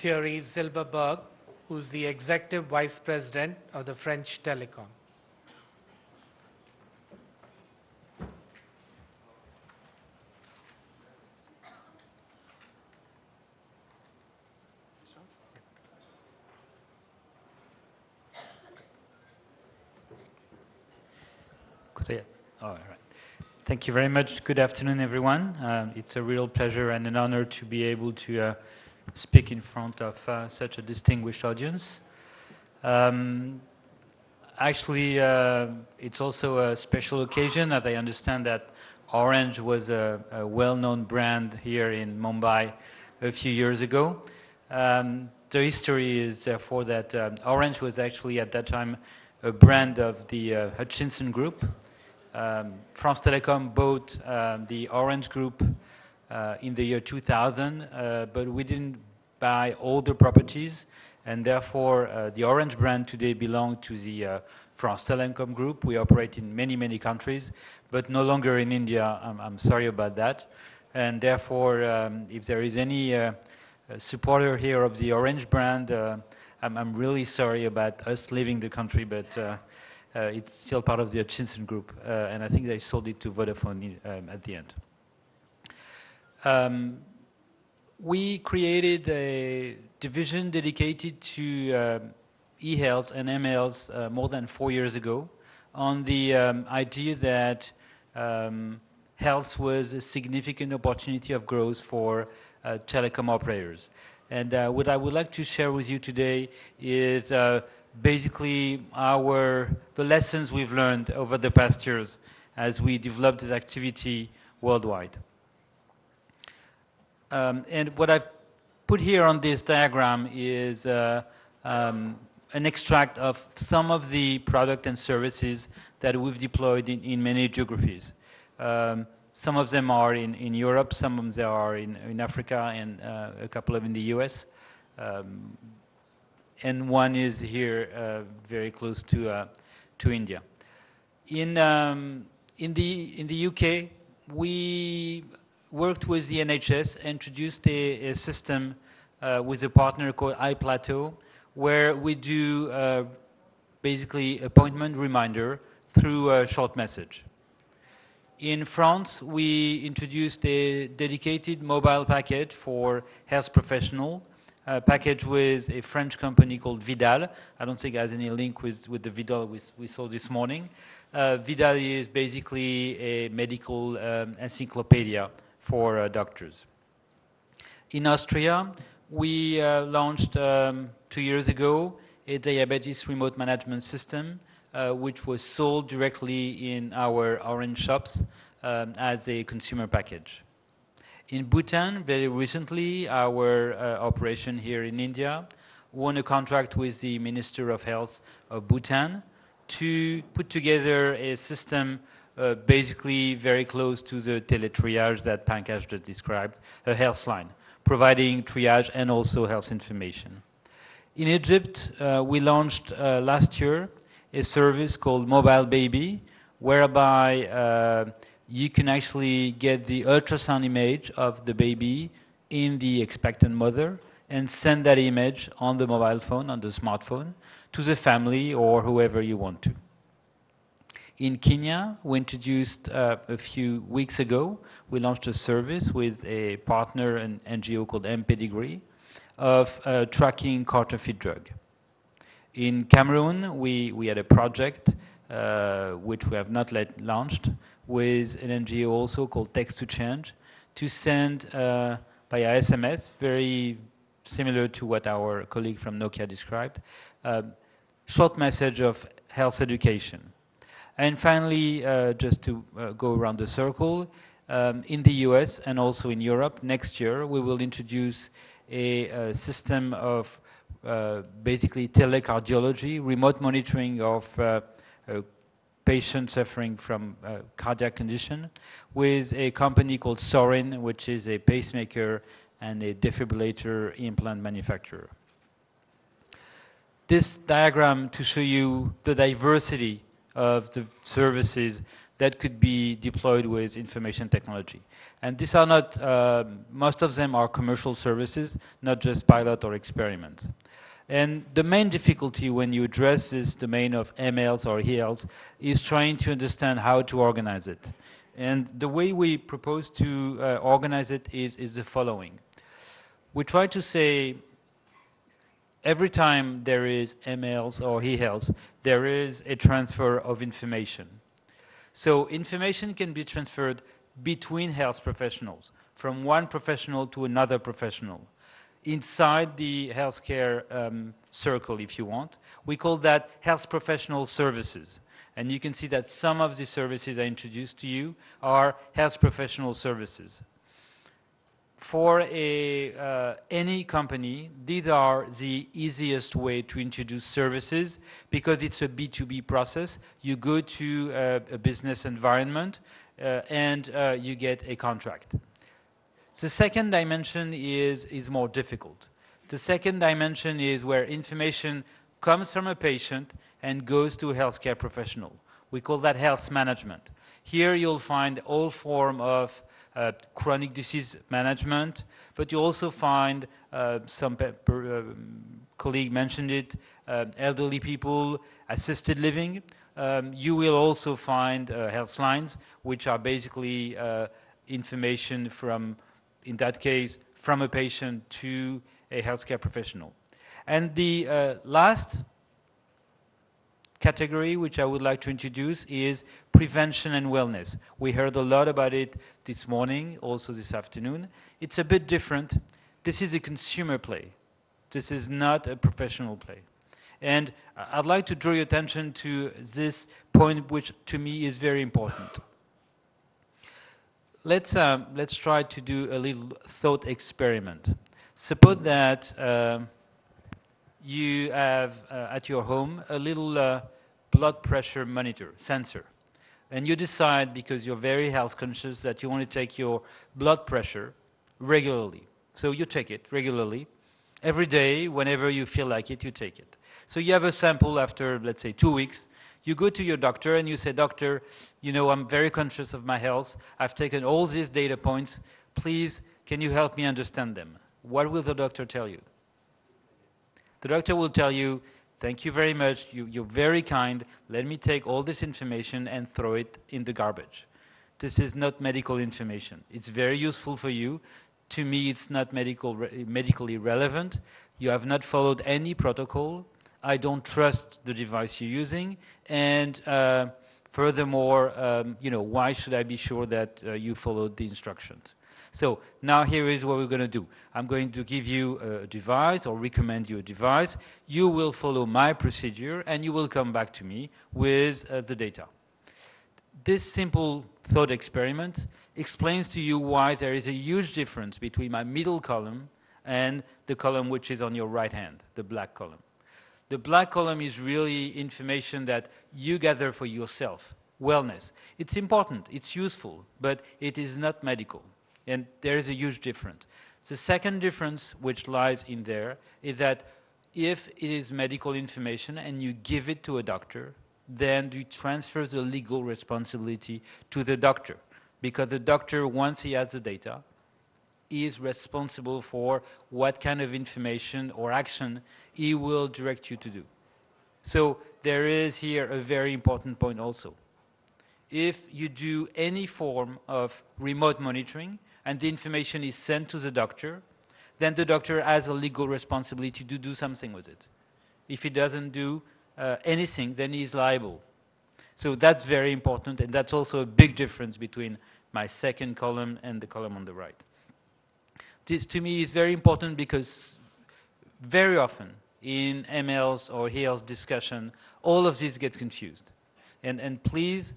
Thierry Zilberberg, who's the Executive Vice President of the French Telecom. All right. Thank you very much. Good afternoon, everyone. It's a real pleasure and an honor to be able to speak in front of such a distinguished audience. Actually, it's also a special occasion, as I understand that Orange was a well-known brand here in Mumbai a few years ago. The history is therefore that Orange was actually at that time a brand of the Hutchinson Group. France Telecom bought the Orange Group in the year 2000, but we didn't buy all the properties, and therefore the Orange brand today belongs to the France Telecom Group. We operate in many, many countries, but no longer in India. I'm sorry about that. And therefore, if there is any supporter here of the Orange brand, I'm really sorry about us leaving the country, but it's still part of the Hutchinson Group, and I think they sold it to Vodafone at the end. We created a division dedicated to e-health and mHealth more than 4 years ago on the idea that health was a significant opportunity of growth for telecom operators. And what I would like to share with you today is basically the lessons we've learned over the past years as we developed this activity worldwide. And what I've put here on this diagram is an extract of some of the product and services that we've deployed in many geographies. Some of them are in Europe, some of them are in Africa, and a couple of in the US. And one is here very close to India. In the UK, we worked with the NHS, introduced a system with a partner called iPlateau, where we do basically appointment reminder through a short message. In France, we introduced a dedicated mobile package for health professionals, a package with a French company called Vidal. I don't think it has any link with the Vidal we saw this morning. Vidal is basically a medical encyclopedia for doctors. In Austria, we launched 2 years ago a diabetes remote management system, which was sold directly in our Orange shops as a consumer package. In Bhutan, very recently, our operation here in India won a contract with the Minister of Health of Bhutan to put together a system basically very close to the teletriage that Pankaj just described, a health line, providing triage and also health information. In Egypt, we launched last year a service called Mobile Baby, whereby you can actually get the ultrasound image of the baby in the expectant mother and send that image on the mobile phone, on the smartphone, to the family or whoever you want to. In Kenya, we introduced a few weeks ago, we launched a service with a partner, an NGO called M-Pedigree, of tracking counterfeit drug. In Cameroon, we had a project which we have not yet launched, with an NGO also called Text to Change, to send via SMS, very similar to what our colleague from Nokia described, short message of health education. And finally, just to go around the circle, in the US and also in Europe, next year we will introduce a system of basically telecardiology, remote monitoring of patients suffering from cardiac condition, with a company called Sorin, which is a pacemaker and a defibrillator implant manufacturer. This diagram to show you the diversity of the services that could be deployed with information technology. And these are not, most of them are commercial services, not just pilot or experiments. And the main difficulty when you address this domain of MLs or ELs is trying to understand how to organize it. And the way we propose to organize it is the following. We try to say every time there is MLs or ELs, there is a transfer of information. So information can be transferred between health professionals, from one professional to another professional. Inside the healthcare circle, if you want, we call that health professional services. And you can see that some of the services I introduced to you are health professional services. For any company, these are the easiest way to introduce services because it's a B2B process. You go to a business environment and you get a contract. The second dimension is more difficult. The second dimension is where information comes from a patient and goes to a healthcare professional. We call that health management. Here you'll find all form of chronic disease management, but you also find some colleague mentioned it, elderly people, assisted living. You will also find health lines, which are basically information from, in that case, from a patient to a healthcare professional. And the last category which I would like to introduce is prevention and wellness. We heard a lot about it this morning, also this afternoon. It's a bit different. This is a consumer play. This is not a professional play. And I'd like to draw your attention to this point, which to me is very important. Let's try to do a little thought experiment. Suppose that you have at your home a little blood pressure monitor, sensor. And you decide, because you're very health conscious, that you want to take your blood pressure regularly. So you take it regularly. Every day, whenever you feel like it, you take it. So you have a sample after, let's say, 2 weeks. You go to your doctor and you say, doctor, you know, I'm very conscious of my health. I've taken all these data points. Please, can you help me understand them? What will the doctor tell you? The doctor will tell you, thank you very much, you're very kind, let me take all this information and throw it in the garbage. This is not medical information. It's very useful for you. To me, it's not medically relevant. You have not followed any protocol. I don't trust the device you're using. And furthermore, you know, why should I be sure that you followed the instructions? So now here is what we're going to do. I'm going to give you a device or recommend you a device. You will follow my procedure and you will come back to me with the data. This simple thought experiment explains to you why there is a huge difference between my middle column and the column which is on your right hand, the black column. The black column is really information that you gather for yourself, wellness. It's important, it's useful, but it is not medical. And there is a huge difference. The second difference which lies in there is that if it is medical information and you give it to a doctor, then you transfer the legal responsibility to the doctor. Because the doctor, once he has the data, is responsible for what kind of information or action he will direct you to do. So there is here a very important point also. If you do any form of remote monitoring, and the information is sent to the doctor, then the doctor has a legal responsibility to do something with it. If he doesn't do anything, then he is liable. So that's very important, and that's also a big difference between my second column and the column on the right. This, to me, is very important because very often in MLs or HLs discussion, all of this gets confused. And please,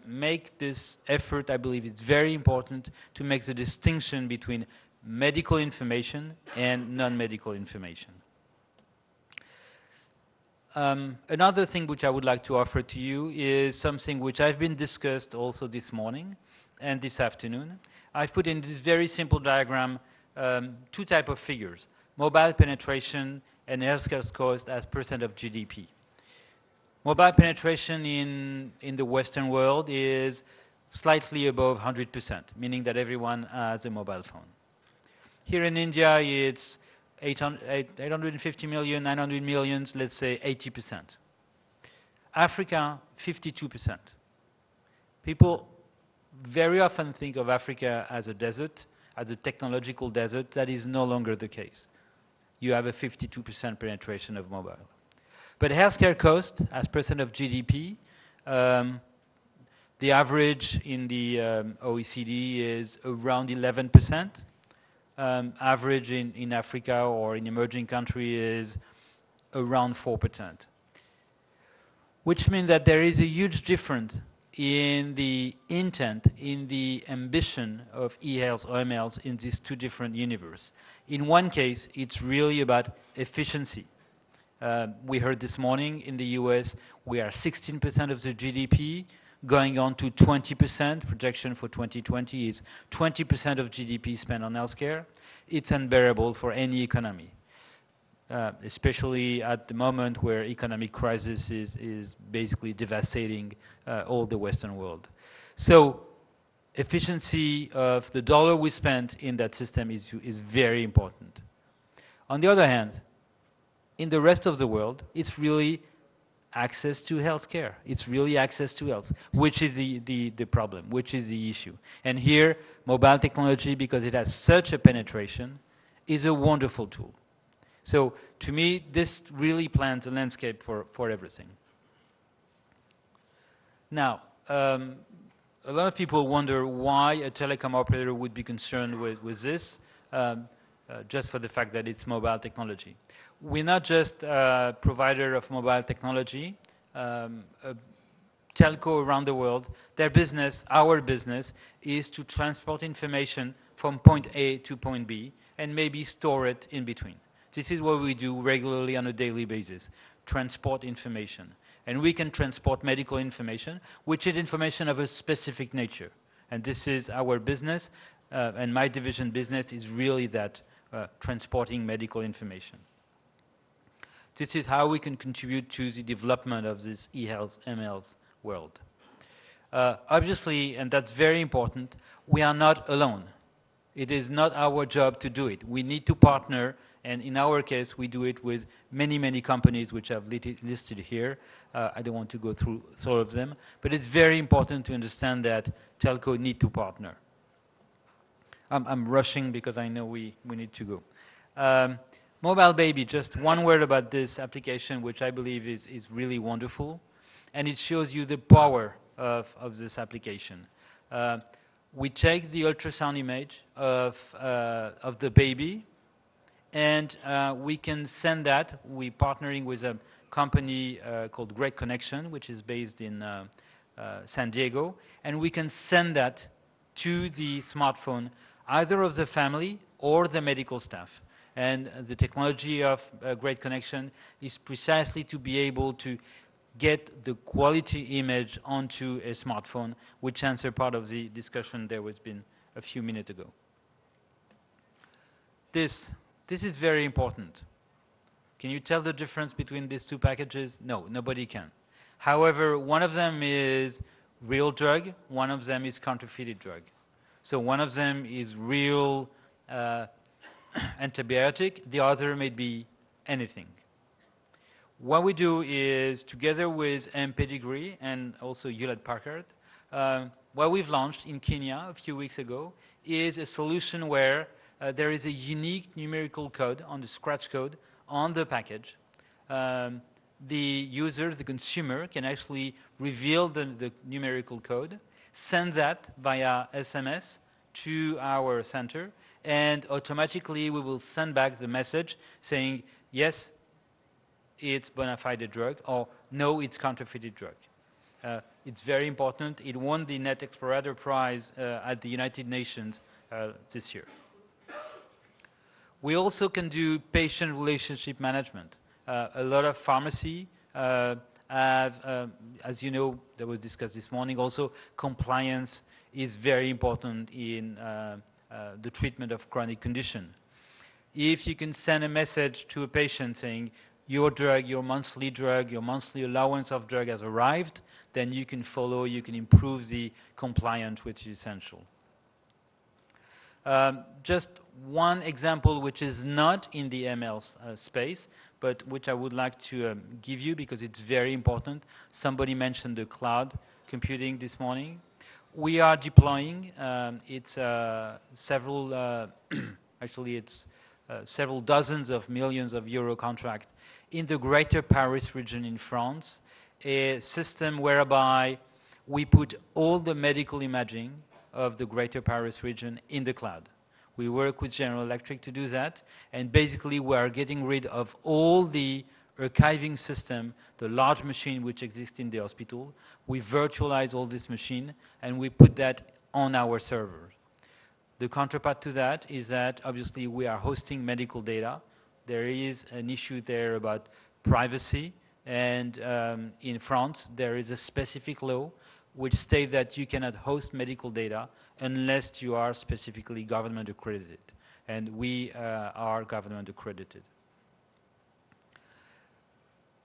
make this effort. I believe it's very important to make the distinction between medical information and non-medical information. Another thing which I would like to offer to you is something which I've been discussed also this morning and this afternoon. I've put in this very simple diagram two types of figures, mobile penetration and healthcare cost as % of GDP. Mobile penetration in the Western world is slightly above 100%, meaning that everyone has a mobile phone. Here in India, it's 850 million, 900 millions, let's say 80%. Africa, 52%. People very often think of Africa as a desert, as a technological desert. That is no longer the case. You have a 52% penetration of mobile. But healthcare cost, as percent of GDP, the average in the OECD is around 11%. Average in Africa or in emerging countries is around 4%. Which means that there is a huge difference in the intent, in the ambition of e-health or MLs in these two different universes. In one case, it's really about efficiency. We heard this morning in the US, we are 16% of the GDP, going on to 20%. Projection for 2020 is 20% of GDP spent on healthcare. It's unbearable for any economy, especially at the moment where economic crisis is basically devastating all the Western world. So efficiency of the dollar we spent in that system is very important. On the other hand, in the rest of the world, it's really access to healthcare. It's really access to health, which is the problem, which is the issue. And here, mobile technology, because it has such a penetration, is a wonderful tool. So to me, this really plans a landscape for everything. Now, a lot of people wonder why a telecom operator would be concerned with this, just for the fact that it's mobile technology. We're not just a provider of mobile technology. A telco around the world, their business, our business, is to transport information from point A to point B and maybe store it in between. This is what we do regularly on a daily basis, transport information. And we can transport medical information, which is information of a specific nature. And this is our business, and my division business is really that, transporting medical information. This is how we can contribute to the development of this e-health, ML's world. Obviously, and that's very important, we are not alone. It is not our job to do it. We need to partner, and in our case, we do it with many, many companies which I've listed here. I don't want to go through all of them, but it's very important to understand that telco need to partner. I'm rushing because I know we need to go. Mobile Baby, just one word about this application, which I believe is really wonderful, and it shows you the power of this application. We take the ultrasound image of the baby, and we can send that. We're partnering with a company called Great Connection, which is based in San Diego, and we can send that to the smartphone, either of the family or the medical staff. And the technology of Great Connection is precisely to be able to get the quality image onto a smartphone, which answered part of the discussion there was been a few minutes ago. This is very important. Can you tell the difference between these two packages? No, nobody can. However, one of them is real drug, one of them is counterfeited drug. So one of them is real antibiotic, the other may be anything. What we do is, together with Pedigree and also Hewlett-Packard, what we've launched in Kenya a few weeks ago is a solution where there is a unique numerical code on the scratch code on the package. The user, the consumer, can actually reveal the numerical code, send that via SMS to our center, and automatically we will send back the message saying, yes, it's bona fide drug, or no, it's counterfeited drug. It's very important. It won the Net Explorer Prize at the United Nations this year. We also can do patient relationship management. A lot of pharmacy have, as you know, that was discussed this morning, also compliance is very important in the treatment of chronic condition. If you can send a message to a patient saying, your drug, your monthly allowance of drug has arrived, then you can follow, you can improve the compliance, which is essential. Just one example which is not in the ML space, but which I would like to give you because it's very important. Somebody mentioned the cloud computing this morning. We are deploying, it's several, actually it's several dozens of millions of euro contract in the Greater Paris region in France, a system whereby we put all the medical imaging of the Greater Paris region in the cloud. We work with General Electric to do that, and basically we are getting rid of all the archiving system, the large machine which exists in the hospital. We virtualize all this machine, and we put that on our server. The counterpart to that is that obviously we are hosting medical data. There is an issue there about privacy, and in France there is a specific law which states that you cannot host medical data unless you are specifically government accredited. And we are government accredited.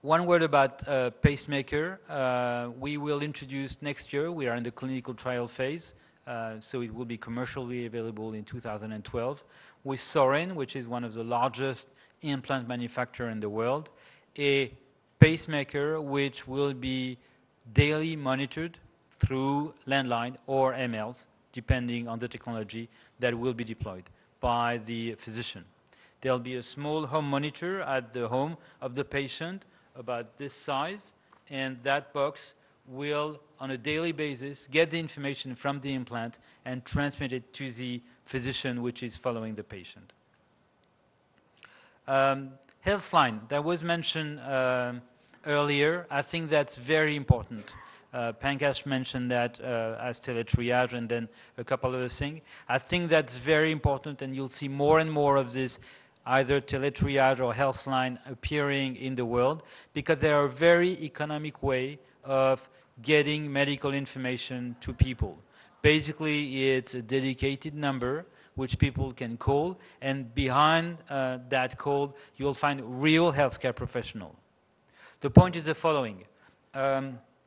One word about pacemaker. We will introduce next year. We are in the clinical trial phase, so it will be commercially available in 2012 with Sorin, which is one of the largest implant manufacturers in the world, a pacemaker which will be daily monitored through landline or MLs, depending on the technology that will be deployed by the physician. There'll be a small home monitor at the home of the patient about this size, and that box will, on a daily basis, get the information from the implant and transmit it to the physician which is following the patient. Healthline, that was mentioned earlier. I think that's very important. Pankaj mentioned that as teletriage and then a couple other things. I think that's very important, and you'll see more and more of this, either teletriage or healthline appearing in the world, because they are a very economic way of getting medical information to people. Basically, it's a dedicated number which people can call, and behind that call, you'll find real healthcare professional. The point is the following.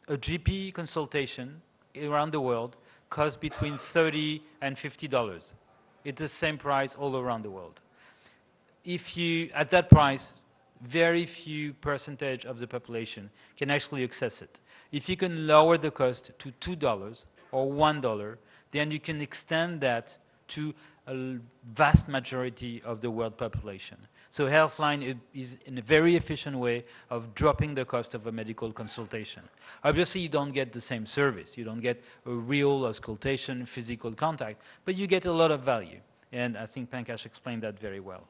A GP consultation around the world costs between $30 and $50. It's the same price all around the world. If you, at that price, very few percentage of the population can actually access it. If you can lower the cost to $2 or $1, then you can extend that to a vast majority of the world population. So Healthline is in a very efficient way of dropping the cost of a medical consultation. Obviously, you don't get the same service. You don't get a real auscultation, physical contact, but you get a lot of value. And I think Pankaj explained that very well.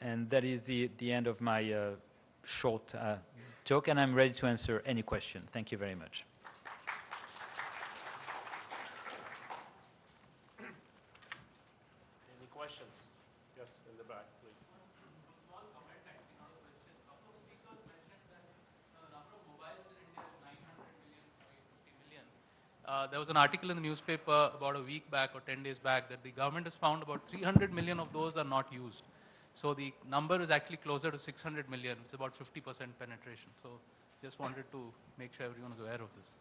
And that is the end of my short talk, and I'm ready to answer any question. Thank you very much. Any questions? Yes, in the back, please. Small comment, actually, not a question. A couple of speakers mentioned that the number of mobiles in India is 900 million, 850 million. There was an article in the newspaper about a week back or 10 days back that the government has found about 300 million of those are not used. So the number is actually closer to 600 million. It's about 50% penetration. So just wanted to make sure everyone is aware of this.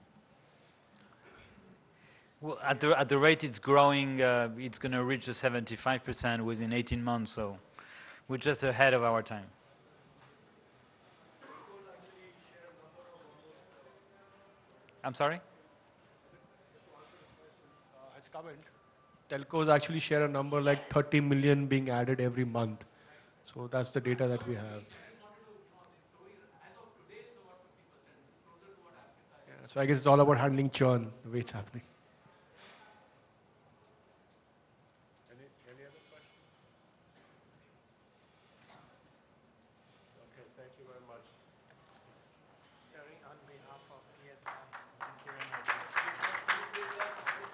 Well, at the rate it's growing, it's going to reach the 75% within 18 months, so we're just ahead of our time. I'm sorry? As comment, telcos actually share a number like 30 million being added every month. So that's the data that we have. Yeah, so I guess it's all about handling churn, the way it's happening. Any other?